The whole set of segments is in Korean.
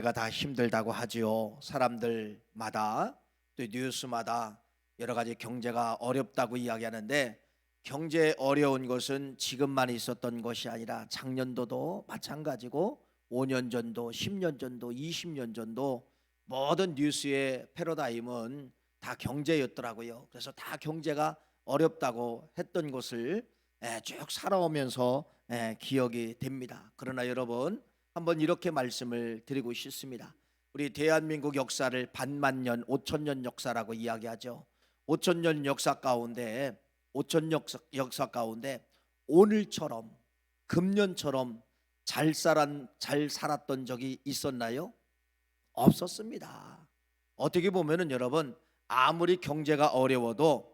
제가 다 힘들다고 하지요. 사람들마다 또 뉴스마다 여러 가지 경제가 어렵다고 이야기하는데, 경제 어려운 것은 지금만 있었던 것이 아니라 작년도도 마찬가지고 5년 전도 10년 전도 20년 전도 모든 뉴스의 패러다임은 다 경제였더라고요. 그래서 다 경제가 어렵다고 했던 것을 쭉 살아오면서 기억이 됩니다. 그러나 여러분, 한번 이렇게 말씀을 드리고 싶습니다. 우리 대한민국 역사를 반만년, 5천년 역사라고 이야기하죠. 5천년 역사 가운데 5천 역사 가운데 오늘처럼 금년처럼 잘 살았던 적이 있었나요? 없었습니다. 어떻게 보면은 여러분, 아무리 경제가 어려워도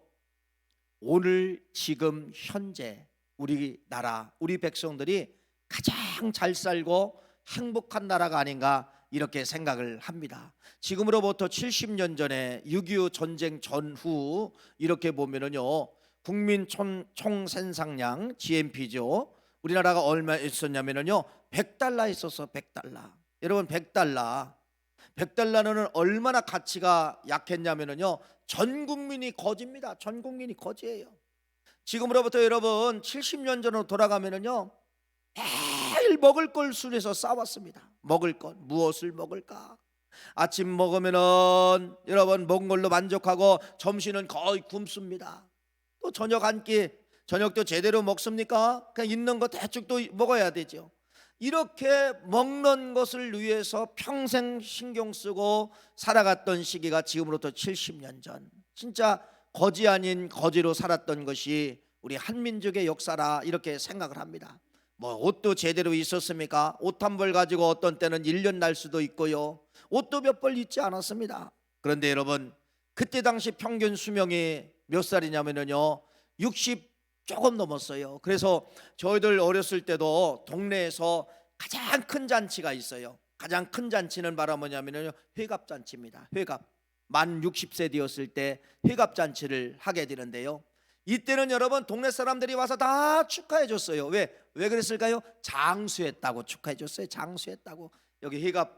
오늘 지금 현재 우리나라 우리 백성들이 가장 잘 살고 행복한 나라가 아닌가 이렇게 생각을 합니다. 지금으로부터 70년 전에 6.25 전쟁 전후 이렇게 보면은요, 국민 총생산량 GNP죠. 우리나라가 얼마 있었냐면은요, 100달러 있었어. 100달러. 여러분, 100달러는 얼마나 가치가 약했냐면은요, 전 국민이 거지입니다. 전 국민이 거지예요. 지금으로부터 여러분 70년 전으로 돌아가면은요, 매일 먹을 걸 술에서 싸웠습니다. 먹을 것, 무엇을 먹을까? 아침 먹으면은 여러분 먹은 걸로 만족하고 점심은 거의 굶습니다. 또 저녁 한 끼, 저녁도 제대로 먹습니까? 그냥 있는 거 대충 또 먹어야 되죠. 이렇게 먹는 것을 위해서 평생 신경 쓰고 살아갔던 시기가 지금으로부터 70년 전, 진짜 거지 아닌 거지로 살았던 것이 우리 한민족의 역사라 이렇게 생각을 합니다. 뭐 옷도 제대로 있었습니까? 옷 한 벌 가지고 어떤 때는 1년 날 수도 있고요, 옷도 몇 벌 있지 않았습니다. 그런데 여러분, 그때 당시 평균 수명이 몇 살이냐면요, 60 조금 넘었어요. 그래서 저희들 어렸을 때도 동네에서 가장 큰 잔치가 있어요. 가장 큰 잔치는 바로 뭐냐면요, 회갑잔치입니다. 회갑. 만 60세 되었을 때 회갑잔치를 하게 되는데요, 이때는 여러분 동네 사람들이 와서 다 축하해 줬어요. 왜 그랬을까요? 장수했다고 축하해 줬어요. 장수했다고. 여기 회갑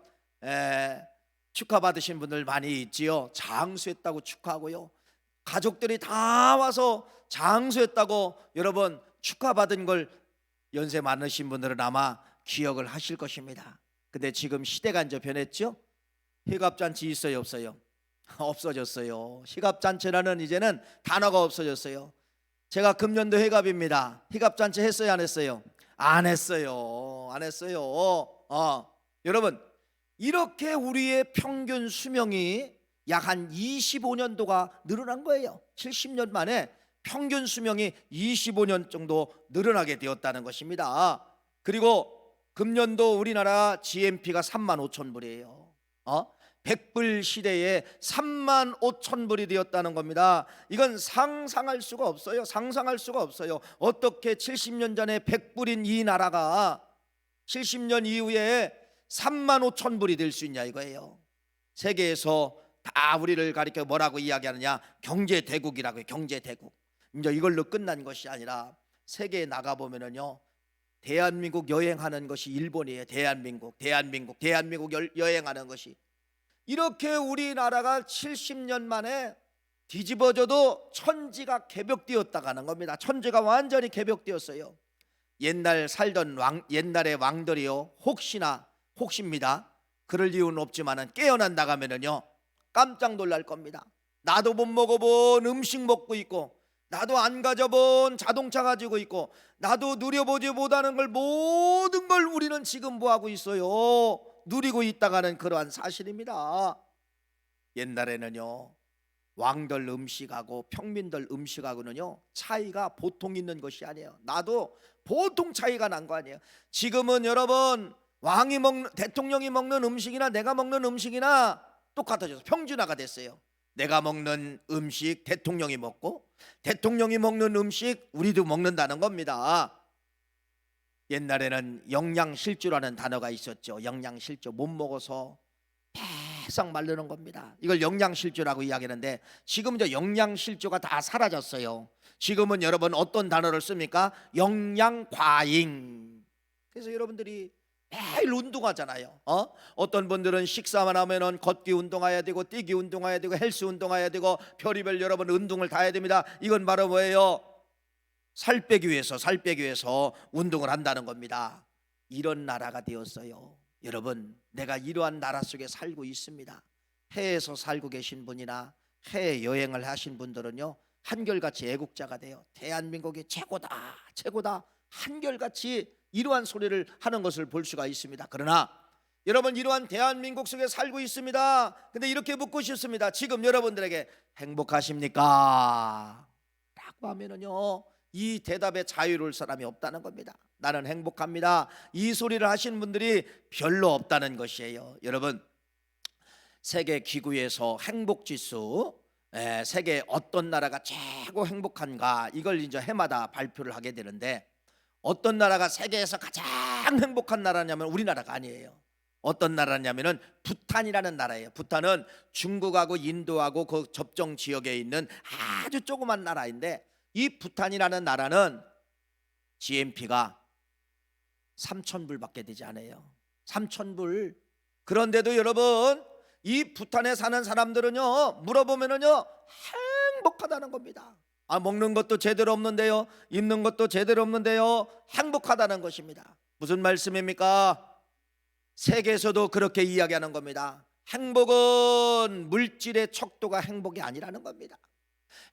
축하 받으신 분들 많이 있지요. 장수했다고 축하하고요, 가족들이 다 와서 장수했다고 여러분 축하받은 걸 연세 많으신 분들은 아마 기억을 하실 것입니다. 근데 지금 시대가 이제 변했죠. 회갑잔치 있어요, 없어요? 없어졌어요. 회갑잔치라는 이제는 단어가 없어졌어요. 제가 금년도 회갑입니다. 회갑잔치 했어요, 안 했어요? 안 했어요. 안 했어요. 여러분, 이렇게 우리의 평균 수명이 약 한 25년도가 늘어난 거예요. 70년 만에 평균 수명이 25년 정도 늘어나게 되었다는 것입니다. 그리고 금년도 우리나라 GNP가 3만 5천 불이에요. 100불 시대에 3만 5천 불이 되었다는 겁니다. 이건 상상할 수가 없어요. 상상할 수가 없어요. 어떻게 70년 전에 100불인 이 나라가 70년 이후에 3만 5천 불이 될 수 있냐 이거예요. 세계에서 다 우리를 가리켜 뭐라고 이야기하느냐? 경제대국이라고 해요. 경제대국. 이제 이걸로 끝난 것이 아니라 세계에 나가보면은요, 대한민국 여행하는 것이 일본이에요. 대한민국 여행하는 것이. 이렇게 우리나라가 70년 만에 뒤집어져도 천지가 개벽되었다가는 겁니다. 천지가 완전히 개벽되었어요. 옛날의 왕들이요, 혹시입니다, 그럴 이유는 없지만은 깨어난다 가면은요, 깜짝 놀랄 겁니다. 나도 못 먹어본 음식 먹고 있고, 나도 안 가져본 자동차 가지고 있고, 나도 누려보지 못하는 걸 모든 걸 우리는 지금 뭐하고 있어요? 누리고 있다가는 그러한 사실입니다. 옛날에는요, 왕들 음식하고 평민들 음식하고는요 차이가 보통 있는 것이 아니에요. 나도 보통 차이가 난 거 아니에요. 지금은 여러분, 대통령이 먹는 음식이나 내가 먹는 음식이나 똑같아져서 평준화가 됐어요. 내가 먹는 음식 대통령이 먹고, 대통령이 먹는 음식 우리도 먹는다는 겁니다. 옛날에는 영양실조라는 단어가 있었죠. 영양실조, 못 먹어서 계속 마르는 겁니다. 이걸 영양실조라고 이야기하는데, 지금 이제 영양실조가 다 사라졌어요. 지금은 여러분 어떤 단어를 씁니까? 영양과잉. 그래서 여러분들이 매일 운동하잖아요. 어떤 분들은 식사만 하면은 걷기 운동해야 되고 뛰기 운동해야 되고 헬스 운동해야 되고 별의별 여러분 운동을 다 해야 됩니다. 이건 바로 뭐예요? 살 빼기 위해서 운동을 한다는 겁니다. 이런 나라가 되었어요. 여러분, 내가 이러한 나라 속에 살고 있습니다. 해에서 살고 계신 분이나 해외 여행을 하신 분들은요, 한결같이 애국자가 돼요. 대한민국이 최고다, 최고다, 한결같이 이러한 소리를 하는 것을 볼 수가 있습니다. 그러나 여러분, 이러한 대한민국 속에 살고 있습니다. 근데 이렇게 묻고 싶습니다. 지금 여러분들에게 행복하십니까? 라고 하면은요, 이 대답에 자유로울 사람이 없다는 겁니다. 나는 행복합니다, 이 소리를 하시는 분들이 별로 없다는 것이에요. 여러분, 세계 기구에서 행복지수, 세계 어떤 나라가 최고 행복한가, 이걸 이제 해마다 발표를 하게 되는데, 어떤 나라가 세계에서 가장 행복한 나라냐면 우리나라가 아니에요. 어떤 나라냐면은 부탄이라는 나라예요. 부탄은 중국하고 인도하고 그 접경 지역에 있는 아주 조그만 나라인데, 이 부탄이라는 나라는 GNP가 3,000불밖에 되지 않아요. 3,000불. 그런데도 여러분, 이 부탄에 사는 사람들은요, 물어보면은요, 행복하다는 겁니다. 먹는 것도 제대로 없는데요, 입는 것도 제대로 없는데요, 행복하다는 것입니다. 무슨 말씀입니까? 세계에서도 그렇게 이야기하는 겁니다. 행복은 물질의 척도가 행복이 아니라는 겁니다.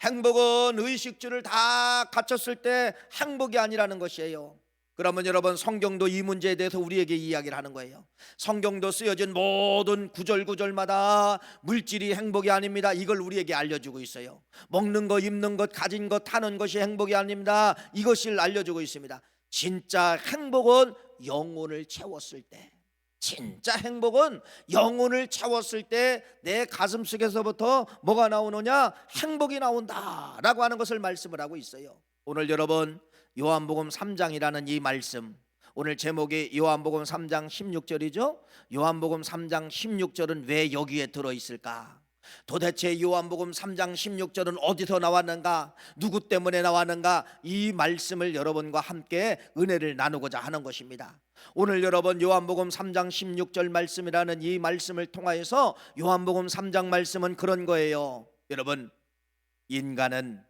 행복은 의식주를 다 갖췄을 때 행복이 아니라는 것이에요. 그러면 여러분, 성경도 이 문제에 대해서 우리에게 이야기를 하는 거예요. 성경도 쓰여진 모든 구절구절마다 물질이 행복이 아닙니다, 이걸 우리에게 알려주고 있어요. 먹는 것, 입는 것, 가진 것, 타는 것이 행복이 아닙니다, 이것을 알려주고 있습니다. 진짜 행복은 영혼을 채웠을 때, 진짜 행복은 영혼을 채웠을 때 내 가슴 속에서부터 뭐가 나오느냐? 행복이 나온다라고 하는 것을 말씀을 하고 있어요. 오늘 여러분, 요한복음 3장이라는 이 말씀, 오늘 제목이 요한복음 3장 16절이죠. 요한복음 3장 16절은 왜 여기에 들어있을까? 도대체 요한복음 3장 16절은 어디서 나왔는가? 누구 때문에 나왔는가? 이 말씀을 여러분과 함께 은혜를 나누고자 하는 것입니다. 오늘 여러분, 요한복음 3장 16절 말씀이라는 이 말씀을 통하여서 요한복음 3장 말씀은 그런 거예요. 여러분, 인간은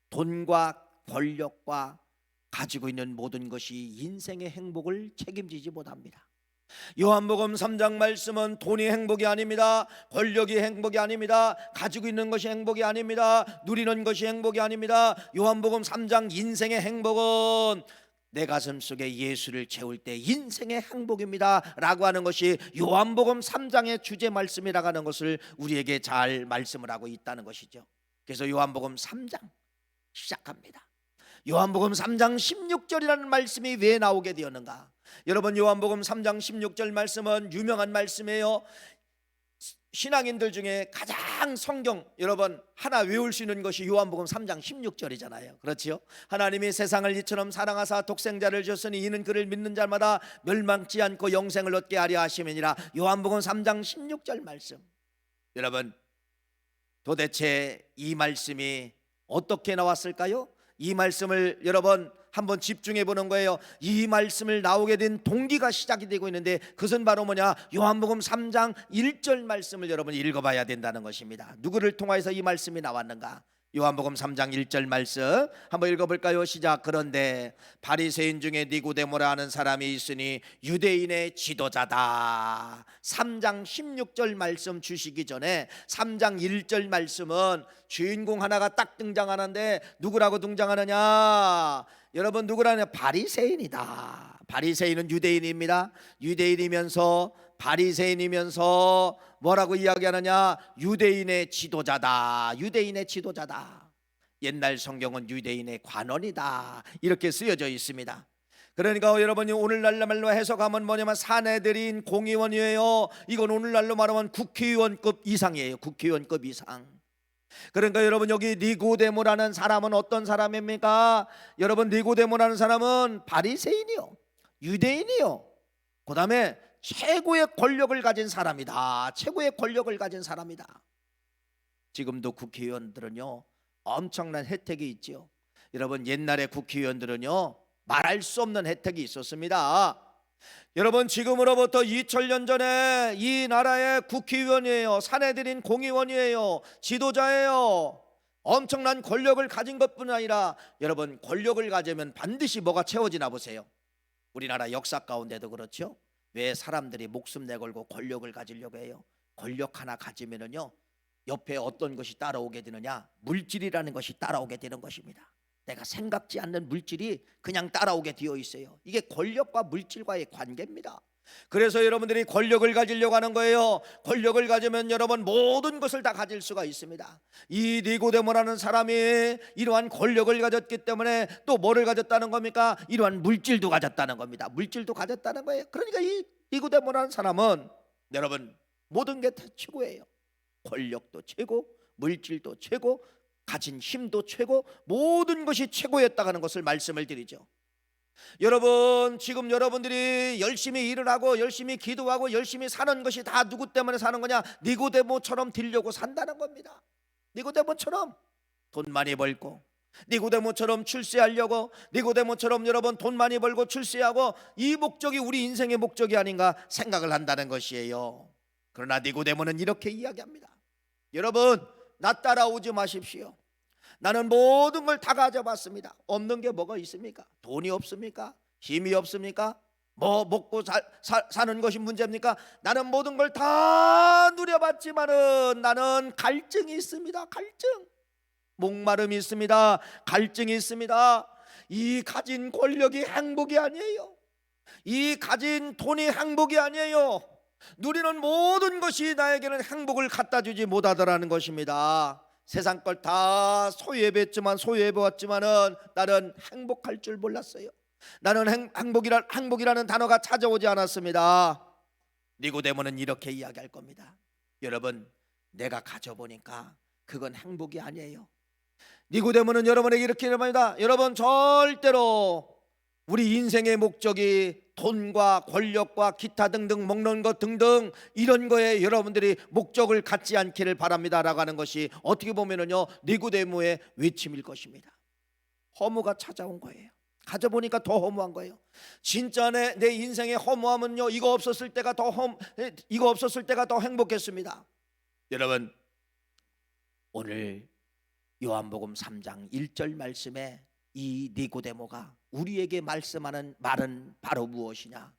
돈과 권력과 가지고 있는 모든 것이 인생의 행복을 책임지지 못합니다. 요한복음 3장 말씀은 돈이 행복이 아닙니다, 권력이 행복이 아닙니다, 가지고 있는 것이 행복이 아닙니다, 누리는 것이 행복이 아닙니다. 요한복음 3장 인생의 행복은 내 가슴 속에 예수를 채울 때 인생의 행복입니다 라고 하는 것이 요한복음 3장의 주제 말씀이라고 하는 것을 우리에게 잘 말씀을 하고 있다는 것이죠. 그래서 요한복음 3장 시작합니다. 요한복음 3장 16절이라는 말씀이 왜 나오게 되었는가? 여러분, 요한복음 3장 16절 말씀은 유명한 말씀이에요. 신앙인들 중에 가장 성경 여러분 하나 외울 수 있는 것이 요한복음 3장 16절이잖아요. 그렇지요? 하나님이 세상을 이처럼 사랑하사 독생자를 주셨으니 이는 그를 믿는 자마다 멸망치 않고 영생을 얻게 하려 하심이니라. 요한복음 3장 16절 말씀. 여러분, 도대체 이 말씀이 어떻게 나왔을까요? 이 말씀을 여러분 한번 집중해 보는 거예요. 이 말씀을 나오게 된 동기가 시작이 되고 있는데, 그것은 바로 뭐냐? 요한복음 3장 1절 말씀을 여러분 읽어봐야 된다는 것입니다. 누구를 통하여서 이 말씀이 나왔는가? 요한복음 3장 1절 말씀 한번 읽어볼까요? 시작. 그런데 바리새인 중에 니고데모라 하는 사람이 있으니 유대인의 지도자다. 3장 16절 말씀 주시기 전에 3장 1절 말씀은 주인공 하나가 딱 등장하는데, 누구라고 등장하느냐? 여러분, 누구라냐? 바리새인이다. 바리새인은 유대인입니다. 유대인이면서 바리새인이면서 뭐라고 이야기하느냐? 유대인의 지도자다. 유대인의 지도자다. 옛날 성경은 유대인의 관원이다 이렇게 쓰여져 있습니다. 그러니까 여러분이 오늘날 말로 해석하면 뭐냐면 사내들인 공의원이에요. 이건 오늘날로 말하면 국회의원급 이상이에요. 국회의원급 이상. 그러니까 여러분, 여기 니고데모라는 사람은 어떤 사람입니까? 여러분, 니고데모라는 사람은 바리새인이요, 유대인이요, 그 다음에 최고의 권력을 가진 사람이다. 최고의 권력을 가진 사람이다. 지금도 국회의원들은요 엄청난 혜택이 있죠. 여러분, 옛날에 국회의원들은요 말할 수 없는 혜택이 있었습니다. 여러분, 지금으로부터 2000년 전에 이 나라의 국회의원이에요. 사내들인 공의원이에요. 지도자예요. 엄청난 권력을 가진 것뿐 아니라 여러분, 권력을 가지면 반드시 뭐가 채워지나 보세요. 우리나라 역사 가운데도 그렇죠. 왜 사람들이 목숨 내걸고 권력을 가지려고 해요? 권력 하나 가지면은요, 옆에 어떤 것이 따라오게 되느냐? 물질이라는 것이 따라오게 되는 것입니다. 내가 생각지 않는 물질이 그냥 따라오게 되어 있어요. 이게 권력과 물질과의 관계입니다. 그래서 여러분들이 권력을 가지려고 하는 거예요. 권력을 가지면 여러분 모든 것을 다 가질 수가 있습니다. 이 니고데모라는 사람이 이러한 권력을 가졌기 때문에 또 뭐를 가졌다는 겁니까? 이러한 물질도 가졌다는 겁니다. 물질도 가졌다는 거예요. 그러니까 이 니고데모라는 사람은 여러분 모든 게 다 최고예요. 권력도 최고, 물질도 최고, 가진 힘도 최고, 모든 것이 최고였다고 하는 것을 말씀을 드리죠. 여러분, 지금 여러분들이 열심히 일을 하고 열심히 기도하고 열심히 사는 것이 다 누구 때문에 사는 거냐? 니고데모처럼 되려고 산다는 겁니다. 니고데모처럼 돈 많이 벌고, 니고데모처럼 출세하려고, 니고데모처럼 여러분 돈 많이 벌고 출세하고, 이 목적이 우리 인생의 목적이 아닌가 생각을 한다는 것이에요. 그러나 니고데모는 이렇게 이야기합니다. 여러분, 나 따라오지 마십시오. 나는 모든 걸 다 가져봤습니다. 없는 게 뭐가 있습니까? 돈이 없습니까? 힘이 없습니까? 뭐 먹고 사는 것이 문제입니까? 나는 모든 걸 다 누려봤지만은 나는 갈증이 있습니다. 갈증, 목마름이 있습니다. 갈증이 있습니다. 이 가진 권력이 행복이 아니에요. 이 가진 돈이 행복이 아니에요. 누리는 모든 것이 나에게는 행복을 갖다 주지 못하더라는 것입니다. 세상 걸 다 소유해봤지만 소유해보았지만은 나는 행복할 줄 몰랐어요. 나는 행복이라는 단어가 찾아오지 않았습니다. 니고데모는 이렇게 이야기할 겁니다. 여러분, 내가 가져보니까 그건 행복이 아니에요. 니고데모는 여러분에게 이렇게 말합니다. 여러분, 절대로 우리 인생의 목적이 돈과 권력과 기타 등등 먹는 것 등등 이런 거에 여러분들이 목적을 갖지 않기를 바랍니다 라고 하는 것이 어떻게 보면은요 니고데모의 외침일 것입니다. 허무가 찾아온 거예요. 가져보니까 더 허무한 거예요. 진짜 내 인생의 허무함은요 이거 없었을 때가 더 행복했습니다. 여러분, 오늘 요한복음 3장 1절 말씀에 이 니고데모가 우리에게 말씀하는 말은 바로 무엇이냐?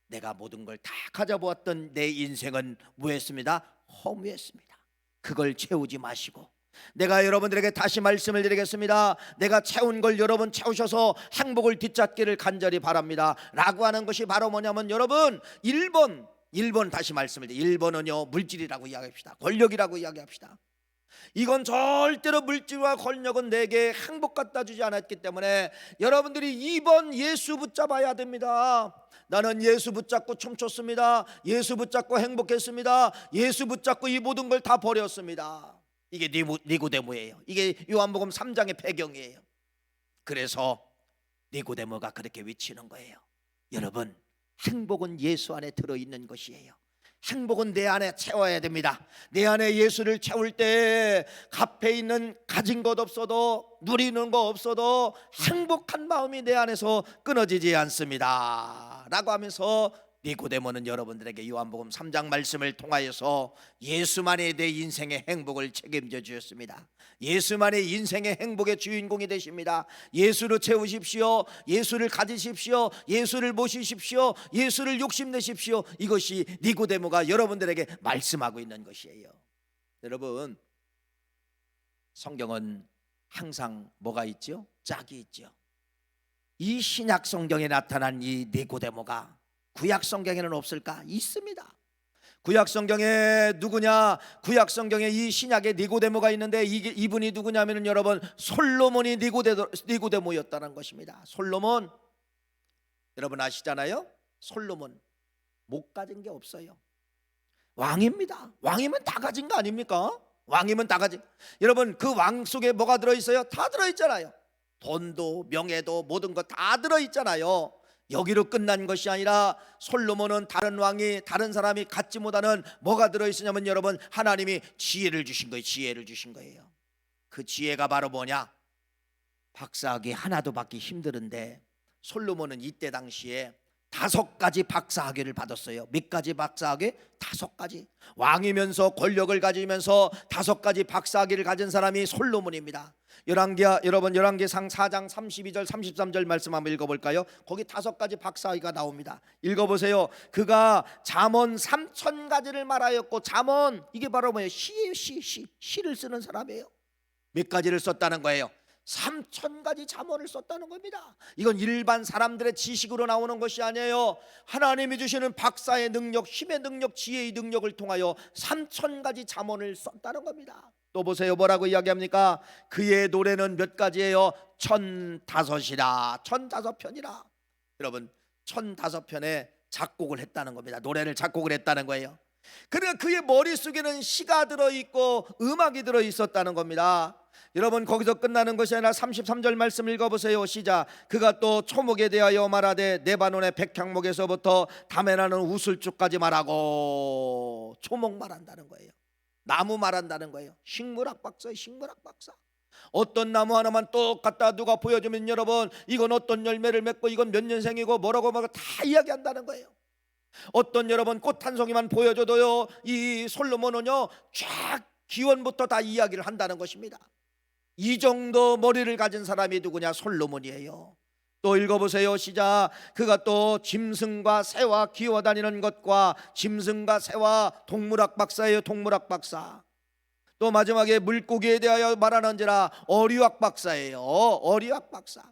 내가 모든 걸 다 가져보았던 내 인생은 뭐였습니다? 허무했습니다. 그걸 채우지 마시고, 내가 여러분들에게 다시 말씀을 드리겠습니다. 내가 채운 걸 여러분 채우셔서 행복을 뒤찾기를 간절히 바랍니다 라고 하는 것이 바로 뭐냐면 여러분 1번 다시 말씀을 드립니다. 1번은요 물질이라고 이야기합시다. 권력이라고 이야기합시다. 이건 절대로 물질과 권력은 내게 행복 갖다 주지 않았기 때문에 여러분들이 2번 예수 붙잡아야 됩니다. 나는 예수 붙잡고 춤췄습니다. 예수 붙잡고 행복했습니다. 예수 붙잡고 이 모든 걸 다 버렸습니다. 이게 니고데모예요. 이게 요한복음 3장의 배경이에요. 그래서 니고데모가 그렇게 외치는 거예요. 여러분, 행복은 예수 안에 들어있는 것이에요. 행복은 내 안에 채워야 됩니다. 내 안에 예수를 채울 때 값에 있는 가진 것 없어도 누리는 거 없어도 행복한 마음이 내 안에서 끊어지지 않습니다 라고 하면서 니고데모는 여러분들에게 요한복음 3장 말씀을 통하여서 예수만이 내 인생의 행복을 책임져 주셨습니다. 예수만이 인생의 행복의 주인공이 되십니다. 예수를 채우십시오. 예수를 가지십시오. 예수를 모시십시오. 예수를 욕심내십시오. 이것이 니고데모가 여러분들에게 말씀하고 있는 것이에요. 여러분, 성경은 항상 뭐가 있죠? 짝이 있죠. 이 신약 성경에 나타난 이 니고데모가 구약 성경에는 없을까? 있습니다. 구약 성경에 누구냐? 구약 성경에 이 신약에 니고데모가 있는데 이분이 누구냐면은 여러분 솔로몬이 니고데모였다는 것입니다. 솔로몬 여러분 아시잖아요. 솔로몬 못 가진 게 없어요. 왕입니다. 왕이면 다 가진 거 아닙니까? 왕이면 다 가진. 여러분 그 왕 속에 뭐가 들어있어요? 다 들어있잖아요. 돈도 명예도 모든 거 다 들어있잖아요. 여기로 끝난 것이 아니라 솔로몬은 다른 왕이 다른 사람이 갖지 못하는 뭐가 들어있으냐면 여러분 하나님이 지혜를 주신 거예요. 지혜를 주신 거예요. 그 지혜가 바로 뭐냐? 박사학위 하나도 받기 힘들은데 솔로몬은 이때 당시에 5가지 박사학위를 받았어요. 몇 가지 박사학위? 5가지. 왕이면서 권력을 가지면서 5가지 박사학위를 가진 사람이 솔로몬입니다. 여러분 열왕기상 4장 32절 33절 말씀 한번 읽어볼까요? 거기 5가지 박사학위가 나옵니다. 읽어보세요. 그가 잠언 3,000가지를 말하였고, 잠언 이게 바로 뭐예요? 시예요. 시를 쓰는 사람이에요. 몇 가지를 썼다는 거예요? 3,000가지 잠언을 썼다는 겁니다. 이건 일반 사람들의 지식으로 나오는 것이 아니에요. 하나님이 주시는 박사의 능력, 힘의 능력, 지혜의 능력을 통하여 3,000가지 잠언을 썼다는 겁니다. 또 보세요. 뭐라고 이야기합니까? 그의 노래는 몇 가지예요? 1,005이라. 1,005편이라. 여러분 1,005편의 작곡을 했다는 겁니다. 노래를 작곡을 했다는 거예요. 그러니까 그의 머릿속에는 시가 들어있고 음악이 들어있었다는 겁니다. 여러분 거기서 끝나는 것이 아니라 33절 말씀 읽어보세요. 시작. 그가 또 초목에 대하여 말하되 네바논의 백향목에서부터 담에 나는 우슬쭉까지 말하고. 초목 말한다는 거예요. 나무 말한다는 거예요. 식물학 박사예요. 식물학 박사. 어떤 나무 하나만 똑같다 누가 보여주면 여러분 이건 어떤 열매를 맺고 이건 몇 년생이고 뭐라고 다 이야기한다는 거예요. 어떤 여러분 꽃 한 송이만 보여줘도요 이 솔로몬은요 쫙 기원부터 다 이야기를 한다는 것입니다. 이 정도 머리를 가진 사람이 누구냐? 솔로몬이에요. 또 읽어보세요. 시작. 그가 또 짐승과 새와 기어다니는 것과 짐승과 새와 동물학 박사예요. 동물학 박사. 또 마지막에 물고기에 대하여 말하는지라 어리학 박사예요. 어리학 박사.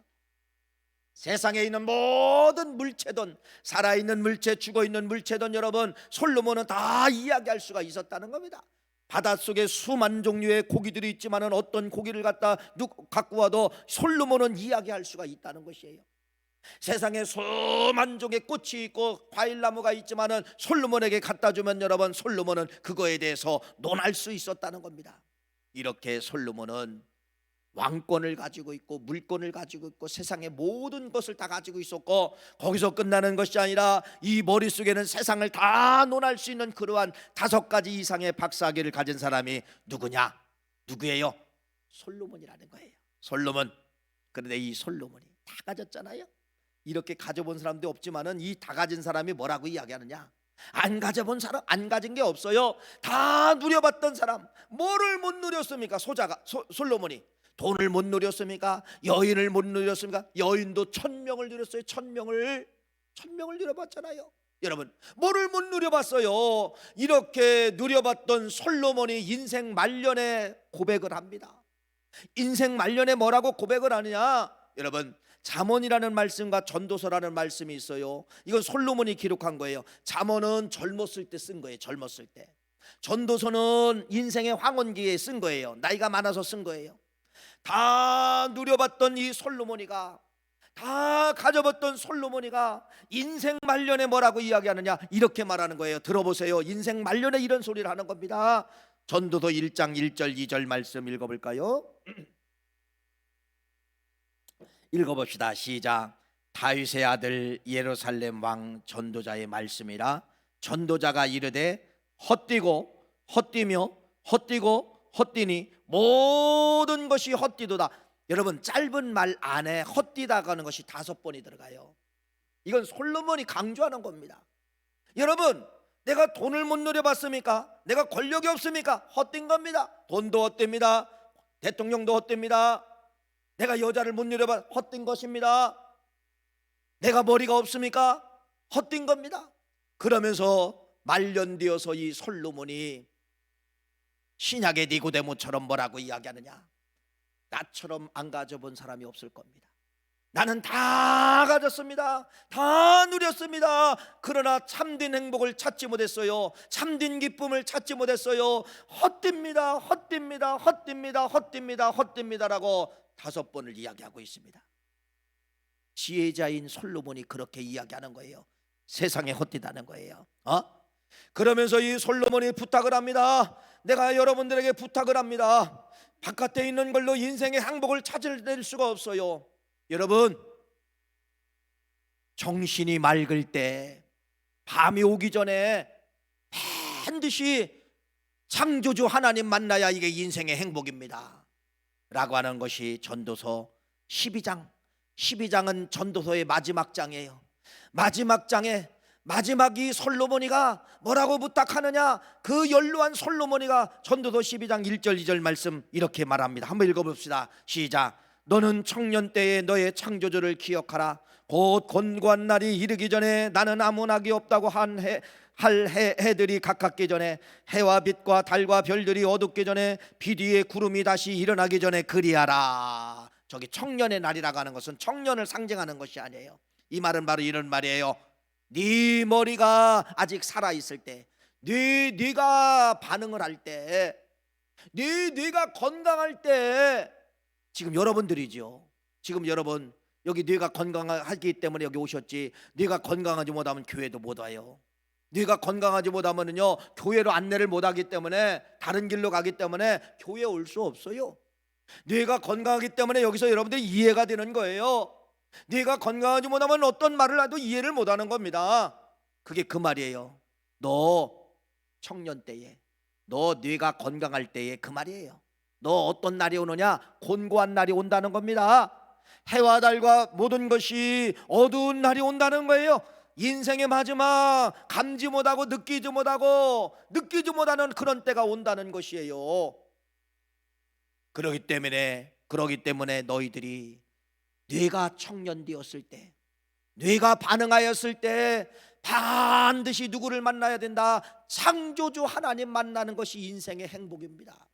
세상에 있는 모든 물체든 살아있는 물체, 죽어있는 물체든 여러분 솔로몬은 다 이야기할 수가 있었다는 겁니다. 바닷속에 수만 종류의 고기들이 있지만은 어떤 고기를 갖고 와도 솔로몬은 이야기할 수가 있다는 것이에요. 세상에 수만 종의 꽃이 있고 과일나무가 있지만은 솔로몬에게 갖다 주면 여러분 솔로몬은 그거에 대해서 논할 수 있었다는 겁니다. 이렇게 솔로몬은 왕권을 가지고 있고 물권을 가지고 있고 세상의 모든 것을 다 가지고 있었고, 거기서 끝나는 것이 아니라 이 머릿속에는 세상을 다 논할 수 있는 그러한 5가지 이상의 박사학위를 가진 사람이 누구냐? 누구예요? 솔로몬이라는 거예요. 솔로몬. 그런데 이 솔로몬이 다 가졌잖아요. 이렇게 가져본 사람도 없지만은 이 다 가진 사람이 뭐라고 이야기하느냐? 안 가져본 사람, 안 가진 게 없어요. 다 누려봤던 사람. 뭐를 못 누렸습니까? 솔로몬이 돈을 못 누렸습니까? 여인을 못 누렸습니까? 여인도 1,000명을 누렸어요. 1,000명을 누려봤잖아요. 여러분 뭐를 못 누려봤어요? 이렇게 누려봤던 솔로몬이 인생 말년에 고백을 합니다. 인생 말년에 뭐라고 고백을 하느냐? 여러분 잠언이라는 말씀과 전도서라는 말씀이 있어요. 이건 솔로몬이 기록한 거예요. 잠언은 젊었을 때 쓴 거예요. 젊었을 때. 전도서는 인생의 황혼기에 쓴 거예요. 나이가 많아서 쓴 거예요. 다 누려봤던 이 솔로몬이가, 다 가져봤던 솔로몬이가 인생 말년에 뭐라고 이야기하느냐? 이렇게 말하는 거예요. 들어보세요. 인생 말년에 이런 소리를 하는 겁니다. 전도서 1장 1절 2절 말씀 읽어볼까요? 읽어봅시다. 시작. 다윗의 아들 예루살렘 왕 전도자의 말씀이라. 전도자가 이르되 헛되고 헛되며 헛되고 헛되니 모든 것이 헛되도다. 여러분 짧은 말 안에 헛되다가 하는 것이 5번이 들어가요. 이건 솔로몬이 강조하는 겁니다. 여러분 내가 돈을 못 누려봤습니까? 내가 권력이 없습니까? 헛된 겁니다. 돈도 헛됩니다. 대통령도 헛됩니다. 내가 여자를 못 누려봐 헛된 것입니다. 내가 머리가 없습니까? 헛된 겁니다. 그러면서 말년되어서 이 솔로몬이 신약의 니고데모처럼 뭐라고 이야기하느냐? 나처럼 안 가져본 사람이 없을 겁니다. 나는 다 가졌습니다. 다 누렸습니다. 그러나 참된 행복을 찾지 못했어요. 참된 기쁨을 찾지 못했어요. 헛됩니다. 헛됩니다. 헛됩니다. 헛됩니다. 헛됩니다라고 5번을 이야기하고 있습니다. 지혜자인 솔로몬이 그렇게 이야기하는 거예요. 세상에 헛되다는 거예요. 그러면서 이 솔로몬이 부탁을 합니다. 내가 여러분들에게 부탁을 합니다. 바깥에 있는 걸로 인생의 행복을 찾을 수가 없어요. 여러분 정신이 맑을 때 밤이 오기 전에 반드시 창조주 하나님 만나야 이게 인생의 행복입니다 라고 하는 것이 전도서 12장. 12장은 전도서의 마지막 장이에요. 마지막 장에 마지막 이 솔로몬이가 뭐라고 부탁하느냐? 그 연로한 솔로몬이가 전도서 12장 1절 2절 말씀 이렇게 말합니다. 한번 읽어봅시다. 시작. 너는 청년 때에 너의 창조주를 기억하라. 곧 곤고한 날이 이르기 전에 나는 아무 낙이 없다고 할 해들이 가깝기 전에, 해와 빛과 달과 별들이 어둡기 전에, 비 뒤에 구름이 다시 일어나기 전에 그리하라. 저기 청년의 날이라고 하는 것은 청년을 상징하는 것이 아니에요. 이 말은 바로 이런 말이에요. 네 머리가 아직 살아있을 때, 네가 반응을 할 때, 네가 건강할 때, 지금 여러분들이죠. 지금 여러분 여기 뇌가 건강하기 때문에 여기 오셨지, 뇌가 건강하지 못하면 교회도 못 와요. 뇌가 건강하지 못하면요 교회로 안내를 못하기 때문에, 다른 길로 가기 때문에 교회에 올 수 없어요. 뇌가 건강하기 때문에 여기서 여러분들이 이해가 되는 거예요. 뇌가 건강하지 못하면 어떤 말을 해도 이해를 못하는 겁니다. 그게 그 말이에요. 너 청년 때에, 너 뇌가 건강할 때에 그 말이에요. 너 어떤 날이 오느냐? 곤고한 날이 온다는 겁니다. 해와 달과 모든 것이 어두운 날이 온다는 거예요. 인생의 마지막, 감지 못하고 느끼지 못하는 그런 때가 온다는 것이에요. 그러기 때문에 너희들이 뇌가 청년되었을 때, 뇌가 반응하였을 때 반드시 누구를 만나야 된다? 창조주 하나님 만나는 것이 인생의 행복입니다.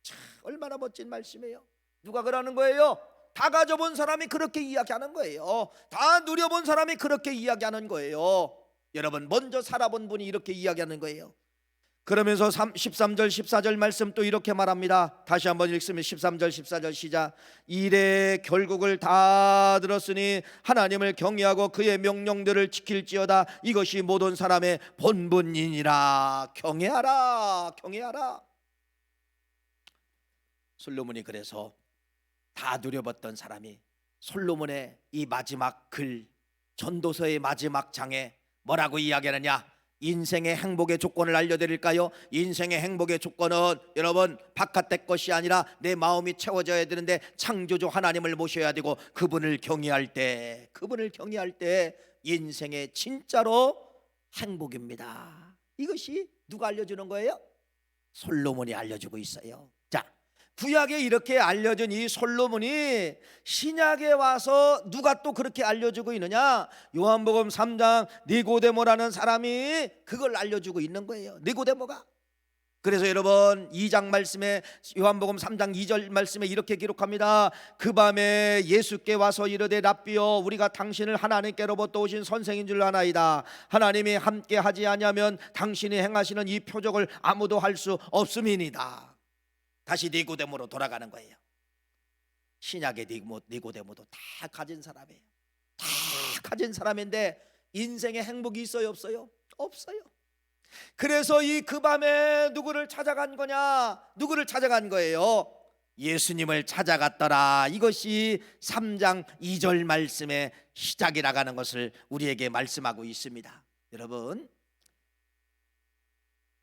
참, 얼마나 멋진 말씀이에요. 누가 그러는 거예요? 다 가져본 사람이 그렇게 이야기하는 거예요. 다 누려본 사람이 그렇게 이야기하는 거예요. 여러분, 먼저 살아본 분이 이렇게 이야기하는 거예요. 그러면서 13절 14절 말씀 또 이렇게 말합니다. 다시 한번 읽으면 13절 14절 시작. 이래 결국을 다 들었으니 하나님을 경외하고 그의 명령들을 지킬지어다. 이것이 모든 사람의 본분이니라. 경외하라. 솔로몬이 그래서 다 누려봤던 사람이 솔로몬의 이 마지막 글, 전도서의 마지막 장에 뭐라고 이야기하느냐? 인생의 행복의 조건을 알려드릴까요? 인생의 행복의 조건은 여러분 바깥의 것이 아니라 내 마음이 채워져야 되는데, 창조주 하나님을 모셔야 되고, 그분을 경외할 때 인생의 진짜로 행복입니다. 이것이 누가 알려주는 거예요? 솔로몬이 알려주고 있어요. 자, 구약에 이렇게 알려준 이 솔로몬이 신약에 와서 누가 또 그렇게 알려주고 있느냐? 요한복음 3장 니고데모라는 사람이 그걸 알려주고 있는 거예요. 니고데모가. 그래서 여러분 2장 말씀에, 요한복음 3장 2절 말씀에 이렇게 기록합니다. 그 밤에 예수께 와서 이르되 랍비여, 우리가 당신을 하나님께로부터 오신 선생인 줄 아나이다. 하나님이 함께 하지 아니하면 당신이 행하시는 이 표적을 아무도 할 수 없음이니이다. 다시 니고데모로 돌아가는 거예요. 신약의 니고데모도 다 가진 사람이에요. 다 가진 사람인데 인생에 행복이 있어요, 없어요? 없어요. 그래서 이 그 밤에 누구를 찾아간 거냐? 누구를 찾아간 거예요? 예수님을 찾아갔더라. 이것이 3장 2절 말씀의 시작이라고 하는 것을 우리에게 말씀하고 있습니다. 여러분,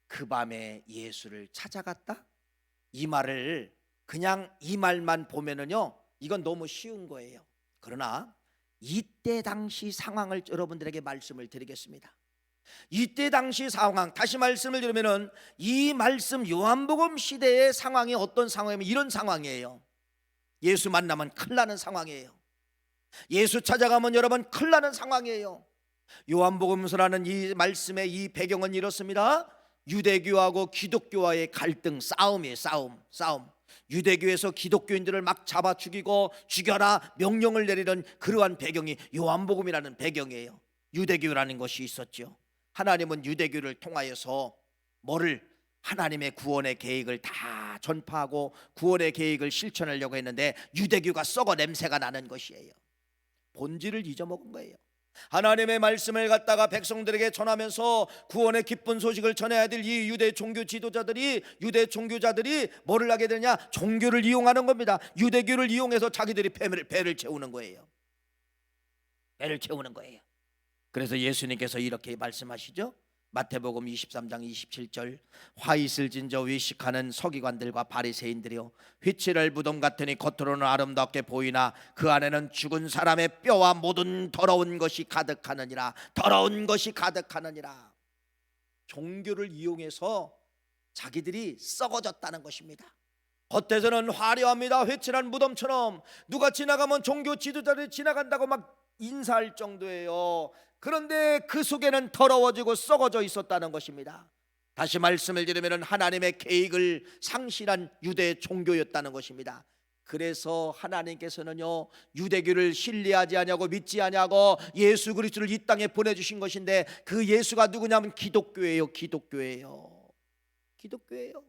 그 밤에 예수를 찾아갔다? 이 말을 그냥 이 말만 보면은요 이건 너무 쉬운 거예요. 그러나 이때 당시 상황을 여러분들에게 말씀을 드리겠습니다. 이때 당시 상황, 다시 말씀을 드리면은 이 말씀 요한복음 시대의 상황이 어떤 상황이면 이런 상황이에요. 예수 만나면 큰일 나는 상황이에요. 예수 찾아가면 여러분 큰일 나는 상황이에요. 요한복음서라는 이 말씀의 이 배경은 이렇습니다. 유대교하고 기독교와의 갈등, 싸움이에요. 싸움. 유대교에서 기독교인들을 막 잡아 죽이고 죽여라 명령을 내리는 그러한 배경이 요한복음이라는 배경이에요. 유대교라는 것이 있었죠. 하나님은 유대교를 통하여서 하나님의 구원의 계획을 다 전파하고 구원의 계획을 실천하려고 했는데 유대교가 썩어 냄새가 나는 것이에요. 본질을 잊어먹은 거예요. 하나님의 말씀을 갖다가 백성들에게 전하면서 구원의 기쁜 소식을 전해야 될 이 유대 종교 지도자들이, 유대 종교자들이 뭐를 하게 되냐? 종교를 이용하는 겁니다. 유대교를 이용해서 자기들이 배를 채우는 거예요. 배를 채우는 거예요. 그래서 예수님께서 이렇게 말씀하시죠. 마태복음 23장 27절 화이슬 진저 외식하는 서기관들과 바리새인들이여 휘칠할 무덤 같으니 겉으로는 아름답게 보이나 그 안에는 죽은 사람의 뼈와 모든 더러운 것이 가득하느니라. 더러운 것이 가득하느니라. 종교를 이용해서 자기들이 썩어졌다는 것입니다. 겉에서는 화려합니다. 휘칠한 무덤처럼 누가 지나가면 종교 지도자들이 지나간다고 막 인사할 정도예요. 그런데 그 속에는 더러워지고 썩어져 있었다는 것입니다. 다시 말씀을 드리면 하나님의 계획을 상실한 유대 종교였다는 것입니다. 그래서 하나님께서는요 유대교를 신뢰하지 아니하고 믿지 아니하고 예수 그리스도를 이 땅에 보내주신 것인데 그 예수가 누구냐면 기독교예요. 기독교예요.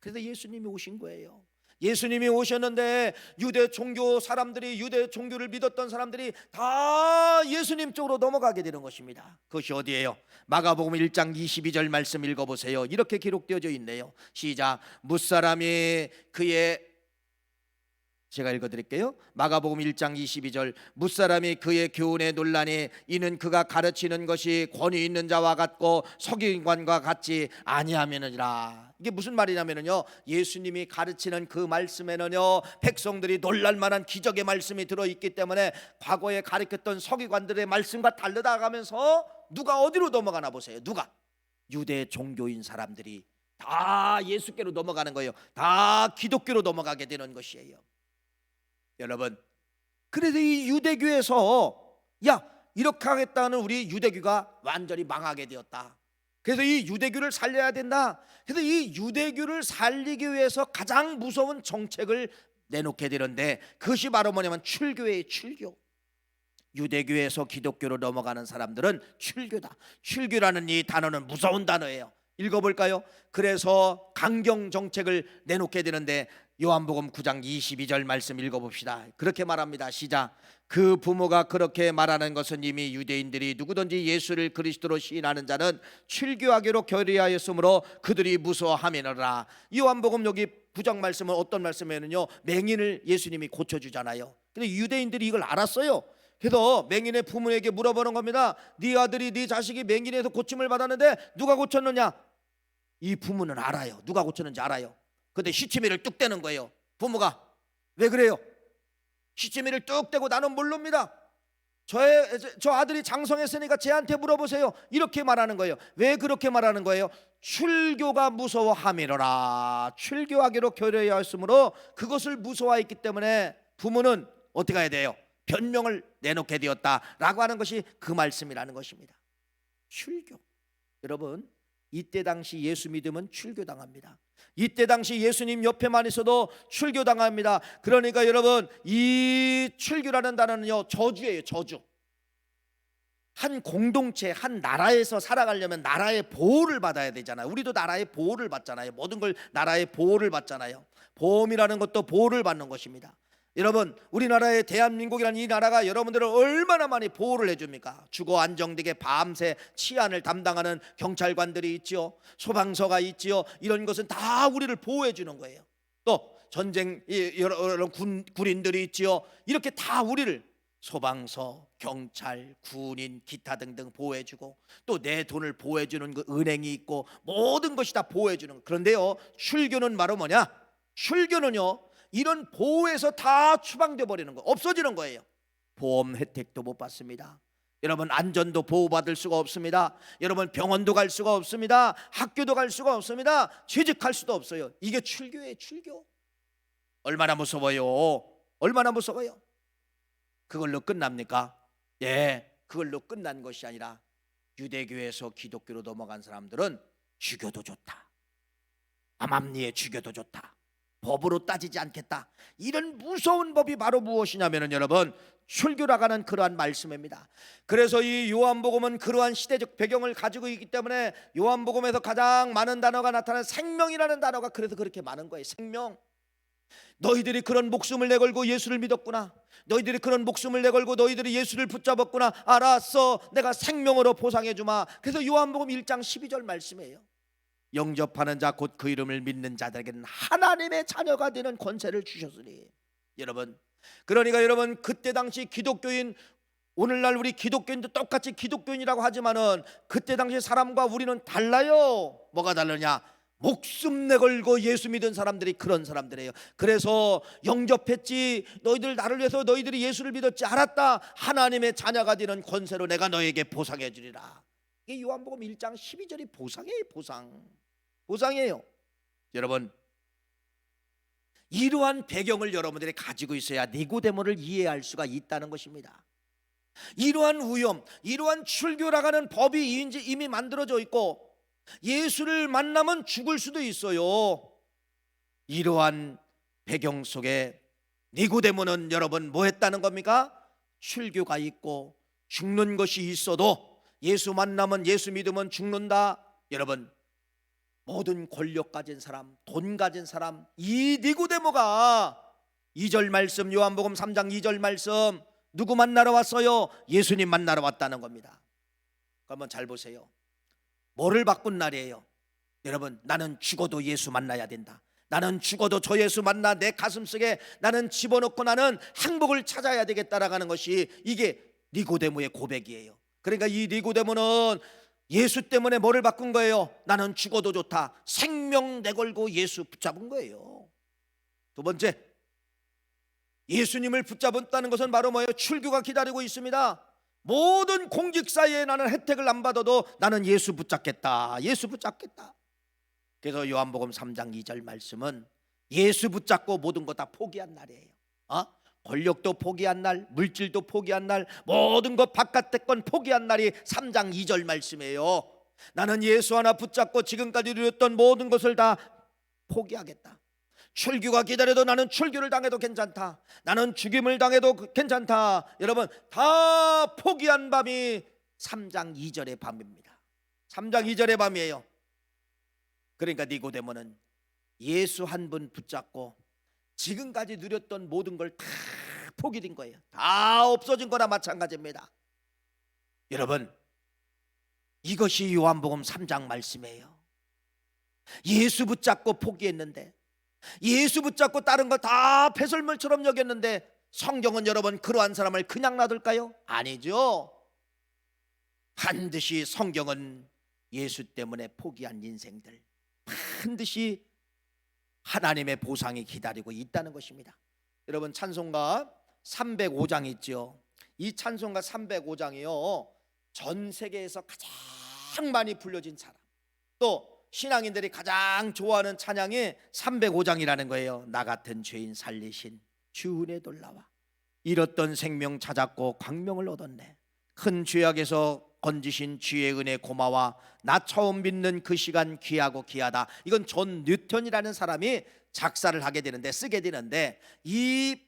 그래서 예수님이 오신 거예요. 예수님이 오셨는데 유대 종교 사람들이, 유대 종교를 믿었던 사람들이 다 예수님 쪽으로 넘어가게 되는 것입니다. 그것이 어디예요? 마가복음 1장 22절 말씀 읽어보세요. 이렇게 기록되어져 있네요. 시작. 무사람이 그의, 제가 읽어드릴게요. 마가복음 1장 22절 무사람이 그의 교훈에 논라니 이는 그가 가르치는 것이 권위 있는 자와 같고 서기관과 같지 아니하면이라. 이게 무슨 말이냐면요 예수님이 가르치는 그 말씀에는요 백성들이 놀랄 만한 기적의 말씀이 들어있기 때문에 과거에 가르쳤던 서기관들의 말씀과 달라가면서 누가 어디로 넘어가나 보세요. 누가? 유대 종교인 사람들이 다 예수께로 넘어가는 거예요. 다 기독교로 넘어가게 되는 것이에요. 여러분, 그래서 이 유대교에서 이렇게 하겠다는 우리 유대교가 완전히 망하게 되었다. 그래서 이 유대교를 살려야 된다. 그래서 이 유대교를 살리기 위해서 가장 무서운 정책을 내놓게 되는데 그것이 바로 뭐냐면 출교예요. 출교. 유대교에서 기독교로 넘어가는 사람들은 출교다. 출교라는 이 단어는 무서운 단어예요. 읽어볼까요? 그래서 강경 정책을 내놓게 되는데 요한복음 9장 22절 말씀 읽어봅시다. 그렇게 말합니다. 시작. 그 부모가 그렇게 말하는 것은 이미 유대인들이 누구든지 예수를 그리스도로 시인하는 자는 출교하기로 결의하였으므로 그들이 무서워하미노라. 요한복음 여기 부정 말씀은 어떤 말씀이냐면요 맹인을 예수님이 고쳐주잖아요. 근데 유대인들이 이걸 알았어요. 그래서 맹인의 부모에게 물어보는 겁니다. 네 아들이, 네 자식이 맹인에서 고침을 받았는데 누가 고쳤느냐? 이 부모는 알아요. 누가 고쳤는지 알아요. 근데 시치미를 뚝 떼는 거예요. 부모가 왜 그래요? 시치미를 뚝 떼고 나는 모릅니다. 저 아들이 장성했으니까 쟤한테 물어보세요. 이렇게 말하는 거예요. 왜 그렇게 말하는 거예요? 출교가 무서워함이로라. 출교하기로 결의하였으므로 그것을 무서워했기 때문에 부모는 어떻게 해야 돼요? 변명을 내놓게 되었다라고 하는 것이 그 말씀이라는 것입니다. 출교. 여러분, 이때 당시 예수 믿으면 출교당합니다. 이때 당시 예수님 옆에만 있어도 출교당합니다. 그러니까 여러분 이 출교라는 단어는요 저주예요. 저주. 한 공동체, 한 나라에서 살아가려면 나라의 보호를 받아야 되잖아요. 우리도 나라의 보호를 받잖아요. 모든 걸 나라의 보호를 받잖아요. 보험이라는 것도 보호를 받는 것입니다. 여러분 우리나라의 대한민국이라는 이 나라가 여러분들을 얼마나 많이 보호를 해줍니까? 주거 안정되게 밤새 치안을 담당하는 경찰관들이 있지요. 소방서가 있지요. 이런 것은 다 우리를 보호해 주는 거예요. 또 전쟁 여러 군인들이 있지요. 이렇게 다 우리를 소방서, 경찰, 군인, 기타 등등 보호해주고 또 내 돈을 보호해주는 그 은행이 있고 모든 것이 다 보호해주는. 그런데요 출교는 바로 뭐냐? 출교는요 이런 보호에서 다 추방돼 버리는 거, 없어지는 거예요. 보험 혜택도 못 받습니다. 여러분 안전도 보호받을 수가 없습니다. 여러분 병원도 갈 수가 없습니다. 학교도 갈 수가 없습니다. 취직할 수도 없어요. 이게 출교예요. 출교. 얼마나 무서워요. 얼마나 무서워요. 그걸로 끝납니까? 예, 그걸로 끝난 것이 아니라 유대교에서 기독교로 넘어간 사람들은 주교도 좋다. 암암리의 주교도 좋다. 법으로 따지지 않겠다. 이런 무서운 법이 바로 무엇이냐면은 여러분 출교라고 하는 그러한 말씀입니다. 그래서 이 요한복음은 그러한 시대적 배경을 가지고 있기 때문에 요한복음에서 가장 많은 단어가 나타나는 생명이라는 단어가 그래서 그렇게 많은 거예요. 생명. 너희들이 그런 목숨을 내걸고 예수를 믿었구나. 너희들이 그런 목숨을 내걸고 너희들이 예수를 붙잡았구나. 알았어. 내가 생명으로 보상해 주마. 그래서 요한복음 1장 12절 말씀이에요. 영접하는 자 곧 그 이름을 믿는 자들에게는 하나님의 자녀가 되는 권세를 주셨으니. 여러분 그러니까 여러분 그때 당시 기독교인 오늘날 우리 기독교인도 똑같이 기독교인이라고 하지만은 그때 당시 사람과 우리는 달라요. 뭐가 다르냐? 목숨 내걸고 예수 믿은 사람들이 그런 사람들이에요. 그래서 영접했지, 너희들 나를 위해서 너희들이 예수를 믿었지, 알았다, 하나님의 자녀가 되는 권세로 내가 너에게 보상해 주리라. 이게 요한복음 1장 12절이 보상이에요. 보상이에요. 여러분, 이러한 배경을 여러분들이 가지고 있어야 니고데모를 이해할 수가 있다는 것입니다. 이러한 위험, 이러한 출교라고 하는 법이 이미 만들어져 있고 예수를 만나면 죽을 수도 있어요. 이러한 배경 속에 니고데모는 여러분 뭐 했다는 겁니까? 출교가 있고 죽는 것이 있어도 예수 만나면, 예수 믿으면 죽는다. 여러분, 모든 권력 가진 사람, 돈 가진 사람, 이 니고데모가 2절 말씀, 요한복음 3장 2절 말씀, 누구 만나러 왔어요? 예수님 만나러 왔다는 겁니다. 그러면 잘 보세요. 뭐를 바꾼 날이에요? 여러분, 나는 죽어도 예수 만나야 된다. 나는 죽어도 저 예수 만나 내 가슴속에 나는 집어넣고 나는 행복을 찾아야 되겠다라고 하는 것이 이게 니고데모의 고백이에요. 그러니까 이 니고데모는 예수 때문에 뭐를 바꾼 거예요? 나는 죽어도 좋다. 생명 내걸고 예수 붙잡은 거예요. 두 번째, 예수님을 붙잡았다는 것은 바로 뭐예요? 출교가 기다리고 있습니다. 모든 공직사회에 나는 혜택을 안 받아도 나는 예수 붙잡겠다. 예수 붙잡겠다. 그래서 요한복음 3장 2절 말씀은 예수 붙잡고 모든 거 다 포기한 날이에요. 권력도 포기한 날, 물질도 포기한 날, 모든 것 바깥의 건 포기한 날이 3장 2절 말씀이에요. 나는 예수 하나 붙잡고 지금까지 누렸던 모든 것을 다 포기하겠다. 출교가 기다려도 나는 출교를 당해도 괜찮다. 나는 죽임을 당해도 괜찮다. 여러분, 다 포기한 밤이 3장 2절의 밤입니다. 3장 2절의 밤이에요. 그러니까 니고데모는 예수 한 분 붙잡고 지금까지 누렸던 모든 걸 다 포기된 거예요. 다 없어진 거나 마찬가지입니다. 여러분, 이것이 요한복음 3장 말씀이에요. 예수 붙잡고 포기했는데, 예수 붙잡고 다른 거 다 배설물처럼 여겼는데, 성경은 여러분 그러한 사람을 그냥 놔둘까요? 아니죠. 반드시 성경은 예수 때문에 포기한 인생들, 반드시 하나님의 보상이 기다리고 있다는 것입니다. 여러분, 찬송가 305장 있죠. 이 찬송가 305장이요 전 세계에서 가장 많이 불려진 사람, 또 신앙인들이 가장 좋아하는 찬양이 305장이라는 거예요. 나 같은 죄인 살리신 주 은혜 놀라와, 잃었던 생명 찾았고 광명을 얻었네. 큰 죄악에서 건지신 주의 은혜 고마워, 나 처음 믿는 그 시간 귀하고 귀하다. 이건 존 뉴턴이라는 사람이 작사를 하게 되는데, 쓰게 되는데, 이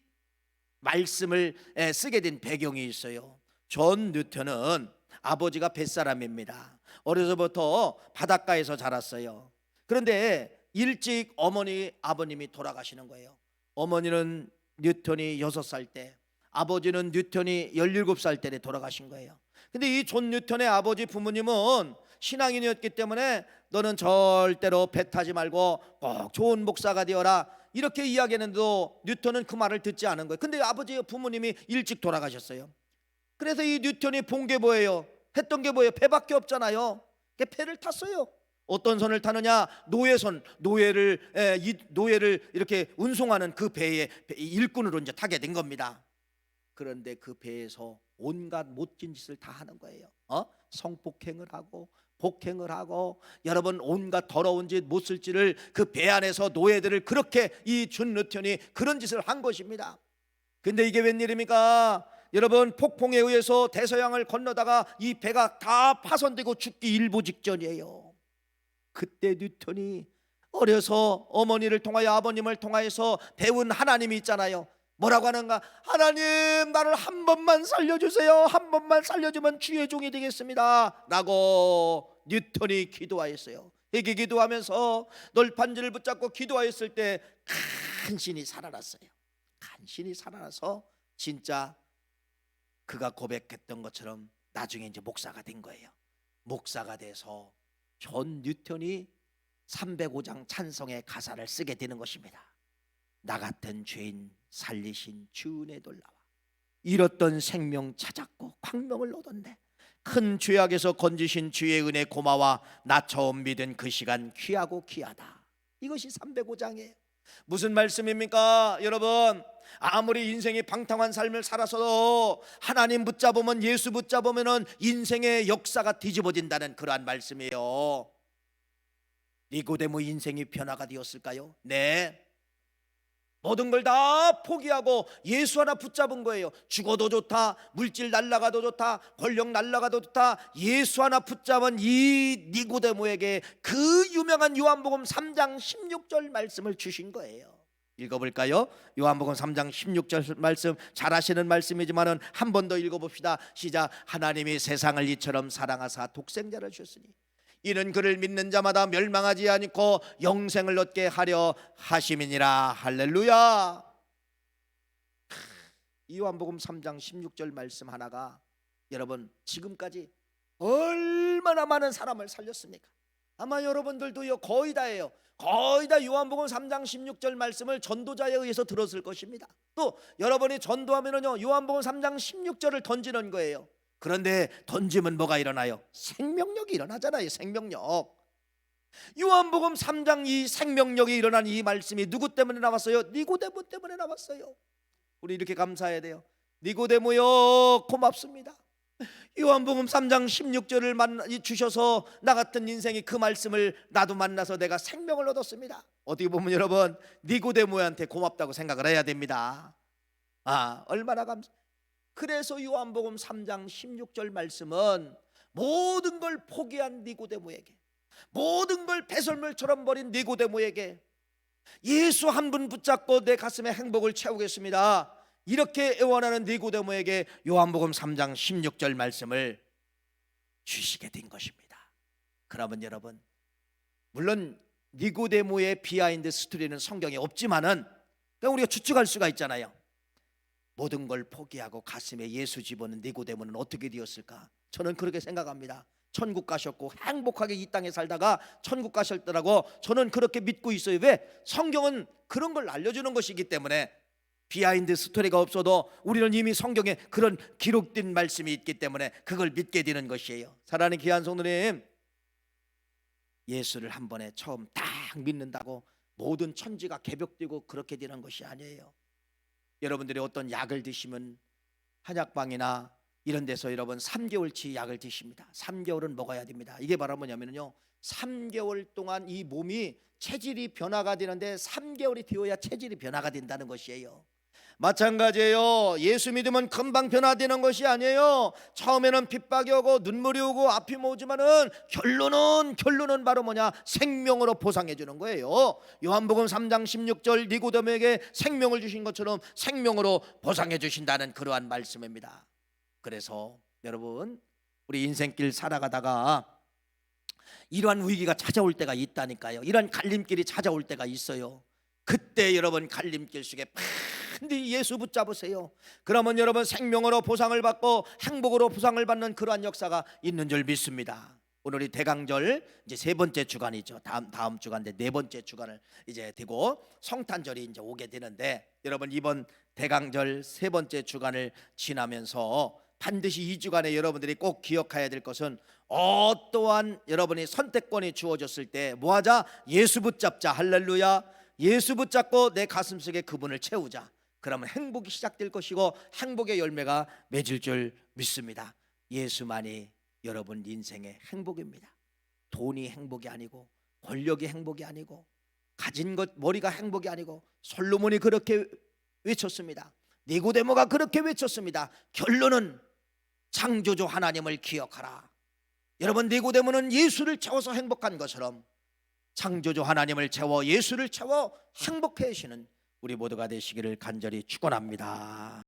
말씀을 쓰게 된 배경이 있어요. 존 뉴턴은 아버지가 뱃사람입니다. 어려서부터 바닷가에서 자랐어요. 그런데 일찍 어머니, 아버님이 돌아가시는 거예요. 어머니는 뉴턴이 6살 때, 아버지는 뉴턴이 17살 때 돌아가신 거예요. 근데 이 존 뉴턴의 아버지 부모님은 신앙인이었기 때문에 너는 절대로 배 타지 말고 꼭 좋은 목사가 되어라, 이렇게 이야기했는데도 뉴턴은 그 말을 듣지 않은 거예요. 근데 아버지 부모님이 일찍 돌아가셨어요. 그래서 이 뉴턴이 본 게 뭐예요? 했던 게 뭐예요? 배밖에 없잖아요. 배를 탔어요. 어떤 선을 타느냐? 노예선, 노예를 이렇게 운송하는 그 배에 일꾼으로 이제 타게 된 겁니다. 그런데 그 배에서 온갖 못진 짓을 다 하는 거예요. 성폭행을 하고 폭행을 하고, 여러분 온갖 더러운 짓, 못쓸 짓을 그 배 안에서 노예들을 그렇게 이 존 뉴턴이 그런 짓을 한 것입니다. 근데 이게 웬일입니까? 여러분, 폭풍에 의해서 대서양을 건너다가 이 배가 다 파손되고 죽기 일보 직전이에요. 그때 뉴턴이 어려서 어머니를 통하여 아버님을 통하여서 배운 하나님이 있잖아요. 뭐라고 하는가? 하나님, 나를 한 번만 살려주세요. 한 번만 살려주면 주의 종이 되겠습니다 라고 뉴턴이 기도하였어요. 이게 기도하면서 널판지를 붙잡고 기도하였을 때 간신히 살아났어요. 간신히 살아나서 진짜 그가 고백했던 것처럼 나중에 이제 목사가 된 거예요. 목사가 돼서 존 뉴턴이 305장 찬송의 가사를 쓰게 되는 것입니다. 나 같은 죄인 살리신 주 은혜 놀라와, 잃었던 생명 찾았고 광명을 얻었네. 큰 죄악에서 건지신 주의 은혜 고마워. 나 처음 믿은 그 시간 귀하고 귀하다. 이것이 305장이에요. 무슨 말씀입니까? 여러분, 아무리 인생이 방탕한 삶을 살아서도 하나님 붙잡으면, 예수 붙잡으면 인생의 역사가 뒤집어진다는 그러한 말씀이에요. 니고데모 인생이 변화가 되었을까요? 네. 모든 걸 다 포기하고 예수 하나 붙잡은 거예요. 죽어도 좋다, 물질 날라가도 좋다, 권력 날라가도 좋다, 예수 하나 붙잡은 이 니고데모에게 그 유명한 요한복음 3장 16절 말씀을 주신 거예요. 읽어볼까요? 요한복음 3장 16절 말씀, 잘 아시는 말씀이지만 한 번 더 읽어봅시다. 시작. 하나님이 세상을 이처럼 사랑하사 독생자를 주셨으니 이는 그를 믿는 자마다 멸망하지 않고 영생을 얻게 하려 하심이니라. 할렐루야. 이 요한복음 3장 16절 말씀 하나가 여러분 지금까지 얼마나 많은 사람을 살렸습니까? 아마 여러분들도요 거의 다예요. 거의 다 요한복음 3장 16절 말씀을 전도자에 의해서 들었을 것입니다. 또 여러분이 전도하면은요 요한복음 3장 16절을 던지는 거예요. 그런데 던지면 뭐가 일어나요? 생명력이 일어나잖아요. 생명력. 요한복음 3장 이 생명력이 일어난 이 말씀이 누구 때문에 나왔어요? 니고데모 때문에 나왔어요. 우리 이렇게 감사해야 돼요. 니고데모요 고맙습니다. 요한복음 3장 16절을 주셔서 나 같은 인생이 그 말씀을 나도 만나서 내가 생명을 얻었습니다. 어떻게 보면 여러분 니고데모한테 고맙다고 생각을 해야 됩니다. 얼마나 그래서 요한복음 3장 16절 말씀은 모든 걸 포기한 니고데모에게, 모든 걸 배설물처럼 버린 니고데모에게 예수 한 분 붙잡고 내 가슴에 행복을 채우겠습니다, 이렇게 애원하는 니고데모에게 요한복음 3장 16절 말씀을 주시게 된 것입니다. 그러면 여러분, 물론 니고데모의 비하인드 스토리는 성경에 없지만은 우리가 추측할 수가 있잖아요. 모든 걸 포기하고 가슴에 예수 집어넣은 니고데모는 어떻게 되었을까? 저는 그렇게 생각합니다. 천국 가셨고 행복하게 이 땅에 살다가 천국 가셨더라고 저는 그렇게 믿고 있어요. 왜? 성경은 그런 걸 알려주는 것이기 때문에. 비하인드 스토리가 없어도 우리는 이미 성경에 그런 기록된 말씀이 있기 때문에 그걸 믿게 되는 것이에요. 사랑하는 귀한 성도님, 예수를 한 번에 처음 딱 믿는다고 모든 천지가 개벽되고 그렇게 되는 것이 아니에요. 여러분들이 어떤 약을 드시면 한약방이나 이런 데서 여러분 3개월치 약을 드십니다. 3개월은 먹어야 됩니다. 이게 바로 뭐냐면요 3개월 동안 이 몸이 체질이 변화가 되는데 3개월이 되어야 체질이 변화가 된다는 것이에요. 마찬가지예요. 예수 믿으면 금방 변화되는 것이 아니에요. 처음에는 핍박이 오고 눈물이 오고 아픔이 오지만은 결론은 바로 뭐냐? 생명으로 보상해 주는 거예요. 요한복음 3장 16절 니고데모에게 생명을 주신 것처럼 생명으로 보상해 주신다는 그러한 말씀입니다. 그래서 여러분 우리 인생길 살아가다가 이러한 위기가 찾아올 때가 있다니까요. 이러한 갈림길이 찾아올 때가 있어요. 그때 여러분 갈림길 속에 반드시 예수 붙잡으세요. 그러면 여러분 생명으로 보상을 받고 행복으로 보상을 받는 그러한 역사가 있는 줄 믿습니다. 오늘이 대강절 이제 세 번째 주간이죠. 다음 주간인데 네 번째 주간을 이제 되고 성탄절이 이제 오게 되는데 여러분 이번 대강절 세 번째 주간을 지나면서 반드시 이 주간에 여러분들이 꼭 기억해야 될 것은 어떠한 여러분이 선택권이 주어졌을 때 뭐하자? 예수 붙잡자. 할렐루야. 예수 붙잡고 내 가슴속에 그분을 채우자. 그러면 행복이 시작될 것이고 행복의 열매가 맺을 줄 믿습니다. 예수만이 여러분 인생의 행복입니다. 돈이 행복이 아니고 권력이 행복이 아니고 가진 것 머리가 행복이 아니고 솔로몬이 그렇게 외쳤습니다. 니고데모가 그렇게 외쳤습니다. 결론은 창조주 하나님을 기억하라. 여러분 니고데모는 예수를 채워서 행복한 것처럼 창조주 하나님을 채워 예수를 채워 행복해 하시는 우리 모두가 되시기를 간절히 축원합니다.